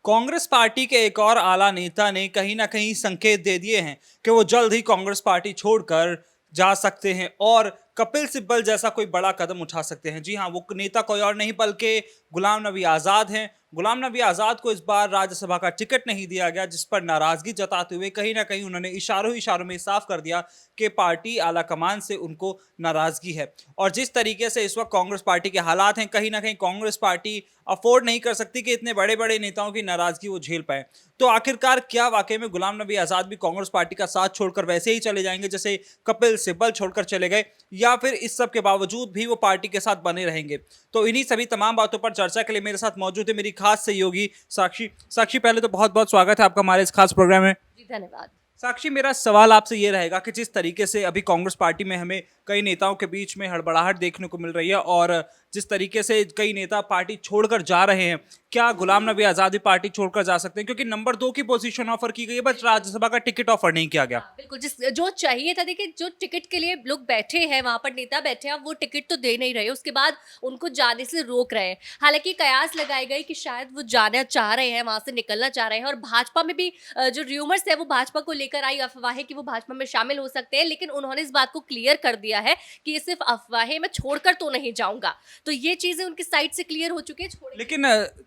Congress party के एक और आला नेता ने कहीं ना कहीं संकेत दे दिए हैं कि वो जल्द ही कांग्रेस पार्टी छोड़कर जा सकते हैं और कपिल सिब्बल जैसा कोई बड़ा कदम उठा सकते हैं। जी हाँ, वो नेता कोई और नहीं बल्कि गुलाम नबी आज़ाद हैं। गुलाम नबी आज़ाद को इस बार राज्यसभा का टिकट नहीं दिया गया, जिस पर नाराजगी जताते हुए कहीं ना कहीं उन्होंने इशारों इशारों में साफ कर दिया कि पार्टी आला कमान से उनको नाराजगी है। और जिस तरीके से इस वक्त कांग्रेस पार्टी के हालात हैं, कहीं ना कहीं कांग्रेस पार्टी अफोर्ड नहीं कर सकती कि इतने बड़े बड़े नेताओं की नाराजगी वो झेल पाए। तो आखिरकार क्या वाकई में गुलाम नबी आज़ाद भी कांग्रेस पार्टी का साथ छोड़कर वैसे ही चले जाएंगे जैसे कपिल सिब्बल छोड़कर चले गए, या फिर इस सब के बावजूद भी वो पार्टी के साथ बने रहेंगे? तो इन्हीं सभी तमाम बातों पर चर्चा के लिए मेरे साथ मौजूद है मेरी खास सहयोगी साक्षी। साक्षी, पहले तो बहुत बहुत स्वागत है आपका हमारे इस खास प्रोग्राम में। जी धन्यवाद। साक्षी, मेरा सवाल आपसे ये रहेगा कि जिस तरीके से अभी कांग्रेस पार्टी में हमें कई नेताओं के बीच में हड़बड़ाहट देखने को मिल रही है और जिस तरीके से कई नेता पार्टी छोड़कर जा रहे हैं, क्या गुलाम नबी आज़ाद भी पार्टी छोड़कर जा सकते हैं? क्योंकि नंबर 2 की पोजीशन ऑफर की गई है, बस राज्यसभा का टिकट ऑफर नहीं किया गया। हाँ, बिल्कुल जिस जो चाहिए था, देखिए जो टिकट के लिए लोग बैठे हैं वहां पर, नेता बैठे हैं, वो टिकट तो दे नहीं रहे, उसके बाद उनको जाने से रोक रहे हैं। हालांकि कयास लगाए गए कि शायद वो जाना चाह रहे हैं, वहां से निकलना चाह रहे हैं। और भाजपा में भी जो र्यूमर्स है वो भाजपा को लेकर आई अफवाहें कि वो भाजपा में शामिल हो सकते हैं, लेकिन उन्होंने इस बात को क्लियर कर दिया है कि ये सिर्फ अफवाहें, मैं छोड़कर तो नहीं जाऊंगा। तो ये चीजें उनकी साइड से क्लियर हो चुकी है। लेकिन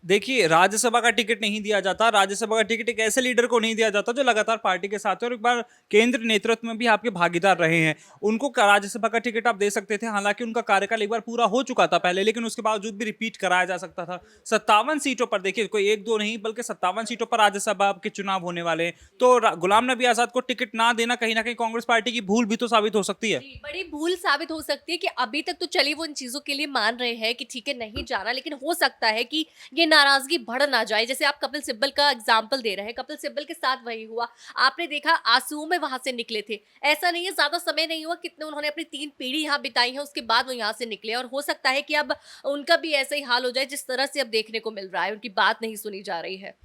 देखिए, राज्यसभा का टिकट नहीं दिया जाता। राज्यसभा का टिकट एक ऐसे लीडर को नहीं दिया जाता जो लगातार पार्टी के साथ है और एक बार केंद्र नेतृत्व में भी आपके भागीदार रहे हैं। उनको राज्यसभा का टिकट आप दे सकते थे, हालांकि उनका कार्यकाल एक बार पूरा हो चुका था पहले, लेकिन उसके बावजूद भी रिपीट कराया जा सकता था। 57 सीटों पर, देखिए कोई एक दो नहीं बल्कि 57 सीटों पर राज्यसभा के चुनाव होने वाले हैं। तो गुलाम नबी आजाद को टिकट ना देना कहीं ना कहीं कांग्रेस पार्टी की भूल भी तो साबित हो सकती है। जी, बड़ी भूल साबित हो सकती है कि अभी तक तो चलिए वो इन चीजों के लिए मान रहे हैं कि ठीक है नहीं जाना, लेकिन हो सकता है कि ये नाराजगी बढ़ ना जाए। जैसे आप कपिल सिब्बल का एग्जाम्पल दे रहे हैं, कपिल सिब्बल के साथ वही हुआ। आपने देखा आंसुओं में वहां से निकले थे। ऐसा नहीं है, ज्यादा समय नहीं हुआ, कितने उन्होंने अपनी 3 पीढ़ी यहाँ बिताई है, उसके बाद वो यहाँ से निकले। और हो सकता है कि अब उनका भी ऐसा ही हाल हो जाए जिस तरह से अब देखने को मिल रहा है, उनकी बात नहीं सुनी जा रही है।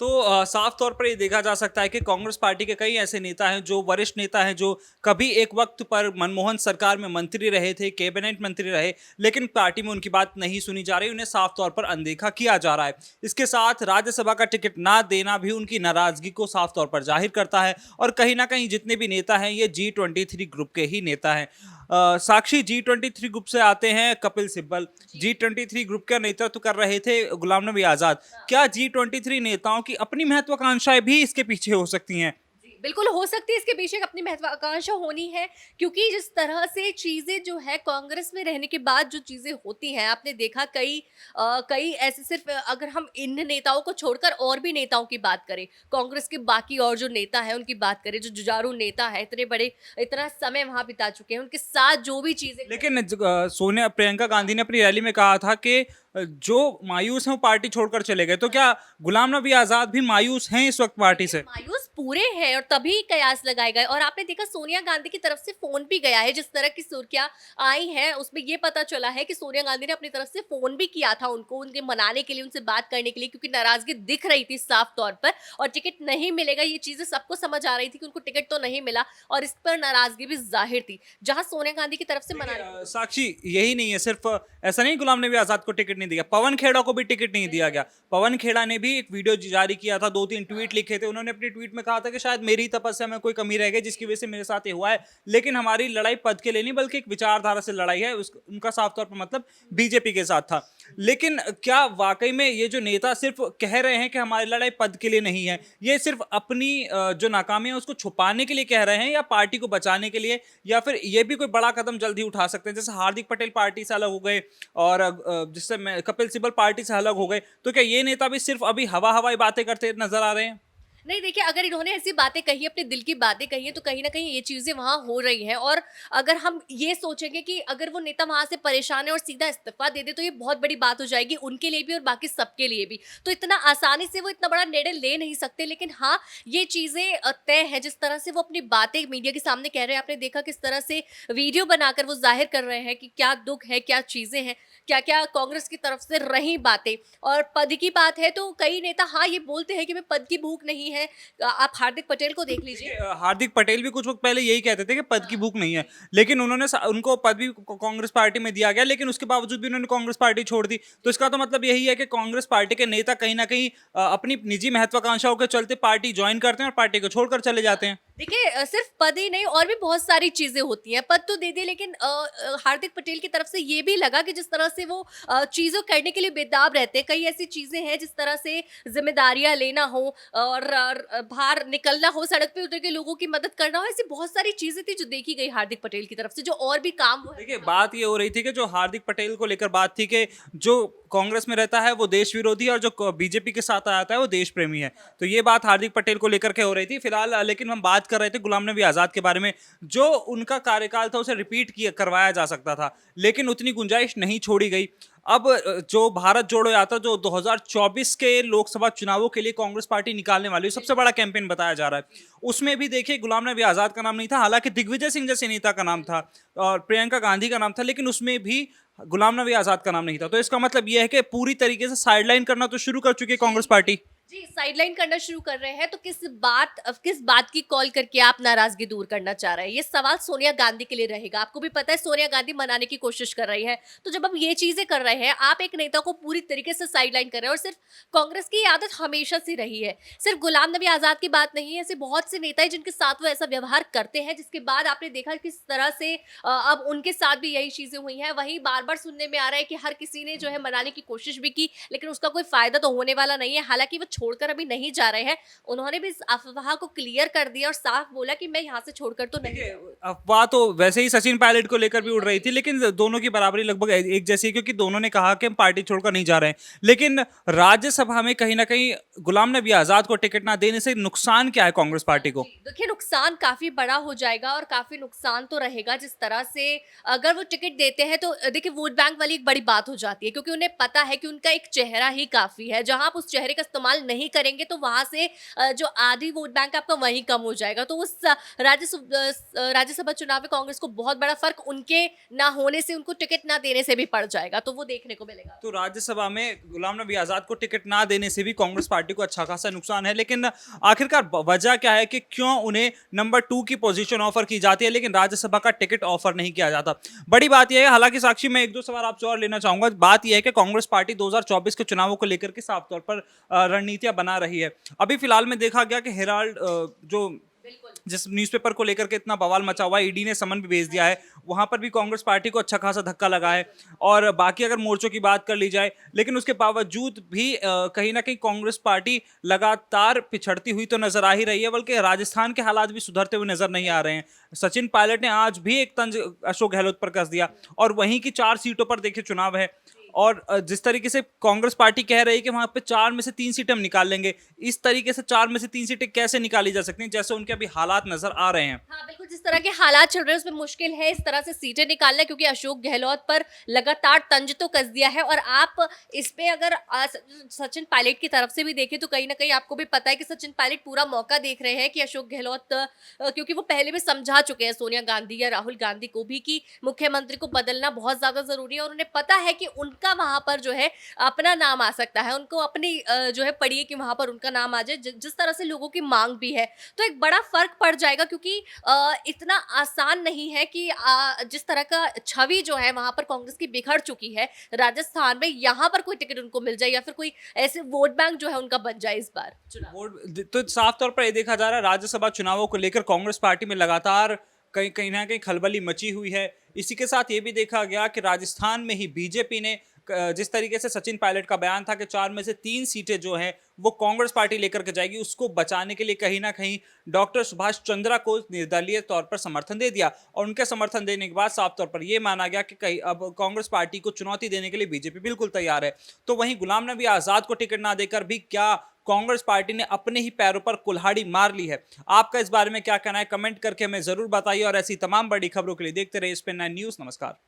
तो साफ तौर पर ये देखा जा सकता है कि कांग्रेस पार्टी के कई ऐसे नेता हैं, जो वरिष्ठ नेता हैं, जो कभी एक वक्त पर मनमोहन सरकार में मंत्री रहे थे, कैबिनेट मंत्री रहे, लेकिन पार्टी में उनकी बात नहीं सुनी जा रही, उन्हें साफ तौर पर अनदेखा किया जा रहा है। इसके साथ राज्यसभा का टिकट ना देना भी उनकी नाराजगी को साफ तौर पर जाहिर करता है। और कहीं ना कहीं जितने भी नेता हैं, ये G23 ग्रुप के ही नेता हैं। साक्षी, G23 ग्रुप से आते हैं कपिल सिब्बल। G23 ग्रुप का नेतृत्व कर रहे थे गुलाम नबी आजाद। क्या G23 नेताओं की अपनी महत्वाकांक्षाएं भी इसके पीछे हो सकती हैं? जी, बिल्कुल हो सकती है, इसके पीछे एक अपनी महत्वाकांक्षा होनी है। क्योंकि जिस तरह से चीज़ें जो है कांग्रेस में रहने के बाद जो चीज़ें होती हैं, आपने देखा कई ऐसे, सिर्फ अगर हम इन नेताओं को छोड़कर और भी नेताओं की बात करें, कांग्रेस के बाकी और जो नेता हैं उनकी बात करें, जो जुझारू नेता है, इतने बड़े, इतना समय वहां बिता चुके हैं, उनके साथ जो भी चीज़ें लेकिन सोनिया प्रियंका गांधी ने अपनी रैली में कहा था कि जो मायूस हैं वो पार्टी छोड़कर चले गए। तो क्या गुलाम नबी आजाद भी मायूस हैं इस वक्त पार्टी से? मायूस पूरे हैं, और तभी कयास लगाए गए। और आपने देखा सोनिया गांधी की तरफ से फोन भी गया है, जिस तरह की सुर्खियां आई हैं उसमें ये पता चला है कि सोनिया गांधी ने अपनी तरफ से फोन भी किया था उनको, उनके मनाने के लिए, उनसे बात करने के लिए, क्योंकि नाराजगी दिख रही थी साफ तौर पर। और टिकट नहीं मिलेगा, ये चीजें सबको समझ आ रही थी कि उनको टिकट तो नहीं मिला, और इस पर नाराजगी भी जाहिर थी, जहां सोनिया गांधी की तरफ से देखिए, मनाने। साक्षी, यही नहीं है सिर्फ, ऐसा नहीं गुलाम नबी आजाद को टिकट नहीं दिया, पवन खेड़ा को भी टिकट नहीं दिया गया। पवन खेड़ा ने भी एक वीडियो जारी किया था, 2-3 ट्वीट लिखे थे। उन्होंने अपने ट्वीट में कहा था कि शायद मेरी तपस्या में कोई कमी रह गई जिसकी वजह से मेरे साथ ये हुआ है, लेकिन हमारी लड़ाई पद के लिए नहीं बल्कि एक विचारधारा से लड़ाई है। उनका साफ तौर पर मतलब बीजेपी के साथ था। लेकिन क्या वाकई में ये जो नेता सिर्फ कह रहे हैं कि हमारी लड़ाई पद के लिए नहीं है, ये सिर्फ अपनी जो नाकामी है उसको छुपाने के लिए कह रहे हैं, या पार्टी को बचाने के लिए, या फिर ये भी कोई बड़ा कदम जल्दी उठा सकते हैं? जैसे हार्दिक पटेल पार्टी से अलग हो गए और जिससे कपिल सिब्बल पार्टी से अलग हो गए, तो क्या ये नेता भी सिर्फ अभी हवा हवाई बातें करते नजर आ रहे हैं? नहीं, देखिए अगर इन्होंने ऐसी बातें कही, अपने दिल की बातें कही है, तो कहीं न कहीं ये चीज़ें वहाँ हो रही हैं। और अगर हम ये सोचेंगे कि अगर वो नेता वहाँ से परेशान है और सीधा इस्तीफ़ा दे दे, तो ये बहुत बड़ी बात हो जाएगी उनके लिए भी और बाकी सबके लिए भी। तो इतना आसानी से वो इतना बड़ा निर्णय ले नहीं सकते। लेकिन हाँ, ये चीज़ें तय है, जिस तरह से वो अपनी बातें मीडिया के सामने कह रहे हैं, आपने देखा किस तरह से वीडियो बनाकर वो ज़ाहिर कर रहे हैं कि क्या दुःख है, क्या चीज़ें हैं। क्या क्या कांग्रेस की तरफ से रही बातें। और पद की बात है तो कई नेता हाँ ये बोलते हैं कि मैं पद की भूख नहीं है। आप हार्दिक पटेल को देख लीजिए। देखिए, हार्दिक पटेल भी कुछ वक्त पहले यही कहते थे कि पद की हाँ, भूख नहीं है, जी। लेकिन उनको पद भी कांग्रेस पार्टी में दिया गया, लेकिन उसके बावजूद भी उन्होंने कांग्रेस पार्टी छोड़ दी। तो इसका तो मतलब यही है कि कांग्रेस पार्टी के नेता कहीं ना कहीं अपनी निजी महत्वाकांक्षाओं के चलते पार्टी ज्वाइन करते हैं और पार्टी को छोड़कर चले जाते हैं। देखिए सिर्फ पद ही नहीं और भी बहुत सारी चीजें होती हैं। पद तो दे दिए लेकिन हार्दिक पटेल की तरफ से ये भी लगा कि जिस तरह से वो चीजों करने के लिए बेताब रहते हैं, कई ऐसी चीजें हैं जिस तरह से जिम्मेदारियां लेना हो और बाहर निकलना हो, सड़क पे उतर के लोगों की मदद करना हो, ऐसी बहुत सारी चीजें थी जो देखी गई हार्दिक पटेल की तरफ से, जो और भी काम वो है देखिए, बात ये हो रही थी कि जो हार्दिक पटेल को लेकर बात थी कि जो कांग्रेस में रहता है वो देश विरोधी है और जो बीजेपी के साथ आता है वो देश प्रेमी है। तो ये बात हार्दिक पटेल को लेकर के हो रही थी फिलहाल। लेकिन हम बात कर रहे थे गुलाम नबी आजाद के बारे में। जो उनका कार्यकाल था उसे रिपीट किया करवाया जा सकता था, लेकिन उतनी गुंजाइश नहीं छोड़ी गई। अब जो भारत जोड़ो यात्रा जो 2024 के लोकसभा चुनावों के लिए कांग्रेस पार्टी निकालने वाली है, सबसे बड़ा कैंपेन बताया जा रहा है। उसमें भी देखिए गुलाम नबी आजाद का नाम नहीं था, हालांकि दिग्विजय सिंह जैसे नेता का नाम था और प्रियंका गांधी का नाम था, लेकिन उसमें भी गुलाम नबी आजाद का नाम नहीं था। तो इसका मतलब यह है कि पूरी तरीके से साइडलाइन करना तो शुरू कर चुकी है कांग्रेस पार्टी। जी, साइडलाइन करना शुरू कर रहे हैं तो किस बात की कॉल करके आप नाराजगी दूर करना चाह रहे हैं? ये सवाल सोनिया गांधी के लिए रहेगा। आपको भी पता है सोनिया गांधी मनाने की कोशिश कर रही है। तो जब हम ये चीजें कर रहे हैं, आप एक नेता को पूरी तरीके से साइडलाइन कर रहे हैं और सिर्फ कांग्रेस की ये आदत हमेशा से रही है। सिर्फ गुलाम नबी आजाद की बात नहीं है, ऐसे बहुत से नेता हैं जिनके साथ वो ऐसा व्यवहार करते हैं, जिसके बाद आपने देखा किस तरह से अब उनके साथ भी यही चीजें हुई हैं। वहीं बार-बार सुनने में आ रहा है कि हर किसी ने जो है मनाने की कोशिश भी की, लेकिन उसका कोई फायदा तो होने वाला नहीं है। हालांकि वो छोड़कर अभी नहीं जा रहे हैं। उन्होंने भी इस अफवाह को क्लियर कर दिया और साफ बोला कि मैं यहाँ से छोड़कर तो नहीं देखिए, जाऊंगा। अफवाह तो वैसे ही सचिन पायलट को लेकर भी उड़ रही थी, लेकिन दोनों की बराबरी लगभग एक जैसी है, क्योंकि दोनों ने कहा कि हम पार्टी छोड़कर नहीं जा रहे हैं। लेकिन राज्यसभा में कहीं ना कहीं गुलाम नबी आजाद को टिकट ना देने से नुकसान क्या है कांग्रेस पार्टी को? जी, देखिए नुकसान काफी बड़ा हो जाएगा और काफी नुकसान तो रहेगा। जिस तरह से अगर वो टिकट देते हैं तो देखिए वोट बैंक वाली एक बड़ी बात हो जाती है, क्योंकि उन्हें पता है कि उनका एक चेहरा ही काफी है। जहां आप उस चेहरे का इस्तेमाल नहीं करेंगे तो वहां से जो आधी वोट बैंक आपका वहीं कम हो जाएगा। तो उस राज्यसभा चुनाव में कांग्रेस को बहुत बड़ा फर्क उनके ना होने से, उनको टिकट ना देने से भी पड़ जाएगा। तो वो देखने को मिलेगा। तो राज्यसभा में गुलाम नबी आजाद को टिकट ना देने से भी कांग्रेस पार्टी को अच्छा खासा नुकसान है, लेकिन आखिरकार वजह क्या है कि क्यों उन्हें नंबर 2 की पोजीशन ऑफर की जाती है लेकिन राज्यसभा का टिकट ऑफर नहीं किया जाता? बड़ी बात यह है, हालांकि साक्षी मैं एक दो सवाल आपसे और लेना चाहूंगा। बात यह है कि कांग्रेस पार्टी 2024 के चुनावों को लेकर के साफ तौर पर रणनीतियां बना रही है। अभी फिलहाल में देखा गया कि हेराल्ड जो बिल्कुल। जिस न्यूज़पेपर को लेकर के इतना बवाल मचा हुआ है, ईडी ने समन भी भेज दिया है, वहां पर भी कांग्रेस पार्टी को अच्छा खासा धक्का लगा है। और बाकी अगर मोर्चों की बात कर ली जाए, लेकिन उसके बावजूद भी कहीं ना कहीं कांग्रेस पार्टी लगातार पिछड़ती हुई तो नजर आ ही रही है, बल्कि राजस्थान के हालात भी सुधरते हुए नजर नहीं आ रहे हैं। सचिन पायलट ने आज भी एक तंज अशोक गहलोत पर कस दिया और वहीं की 4 सीटों पर देखिए चुनाव है। और जिस तरीके से कांग्रेस पार्टी कह रही है कि वहां पे 4 में से 3 सीटें हम निकाल लेंगे, इस तरीके से 4 में से 3 सीटें कैसे निकाली जा सकती हैं जैसे उनके अभी हालात नजर आ रहे हैं? हाँ, बिल्कुल, जिस तरह के हालात चल रहे हैं उसमें मुश्किल है इस तरह से सीटें निकालना, क्योंकि अशोक गहलोत पर लगातार तंज तो कस दिया है। और आप इस पे अगर सचिन पायलट की तरफ से भी देखें तो कहीं ना कहीं आपको भी पता है कि सचिन पायलट पूरा मौका देख रहे हैं कि अशोक गहलोत क्योंकि वो पहले भी समझा चुके हैं सोनिया गांधी या राहुल गांधी को भी कि मुख्यमंत्री को बदलना बहुत ज्यादा जरूरी है, और उन्हें पता है कि उनका वहां पर जो है अपना नाम आ सकता है। उनको अपनी जो है पड़ी है कि वहां पर उनका नाम आ जाए, जिस तरह से लोगों की मांग भी है। तो एक बड़ा फर्क पड़ जाएगा, क्योंकि इतना आसान नहीं है कि जिस तरह का छवि जो है वहां पर कांग्रेस की बिखर चुकी है राजस्थान में, यहाँ पर कोई टिकट उनको मिल जाए या फिर कोई ऐसे वोट बैंक जो है उनका बन जाए इस बार चुनाव। वोट तो साफ तौर पर ये देखा जा रहा है, राज्यसभा चुनावों को लेकर कांग्रेस पार्टी में लगातार कहीं कहीं ना कहीं खलबली मची हुई है। इसी के साथ ये भी देखा गया कि राजस्थान में ही बीजेपी ने जिस तरीके से सचिन पायलट का बयान था कि 4 में से 3 सीटें जो हैं वो कांग्रेस पार्टी लेकर के जाएगी, उसको बचाने के लिए कहीं ना कहीं डॉक्टर सुभाष चंद्रा को निर्दलीय तौर पर समर्थन दे दिया। और उनके समर्थन देने के बाद साफ तौर पर यह माना गया कि कहीं अब कांग्रेस पार्टी को चुनौती देने के लिए बीजेपी बिल्कुल तैयार है। तो वहीं गुलाम नबी आजाद को टिकट ना देकर भी क्या कांग्रेस पार्टी ने अपने ही पैरों पर कुल्हाड़ी मार ली है? आपका इस बारे में क्या कहना है? कमेंट करके हमें जरूर बताइए और ऐसी तमाम बड़ी खबरों के लिए देखते रहिए स्पेन 9 न्यूज। नमस्कार।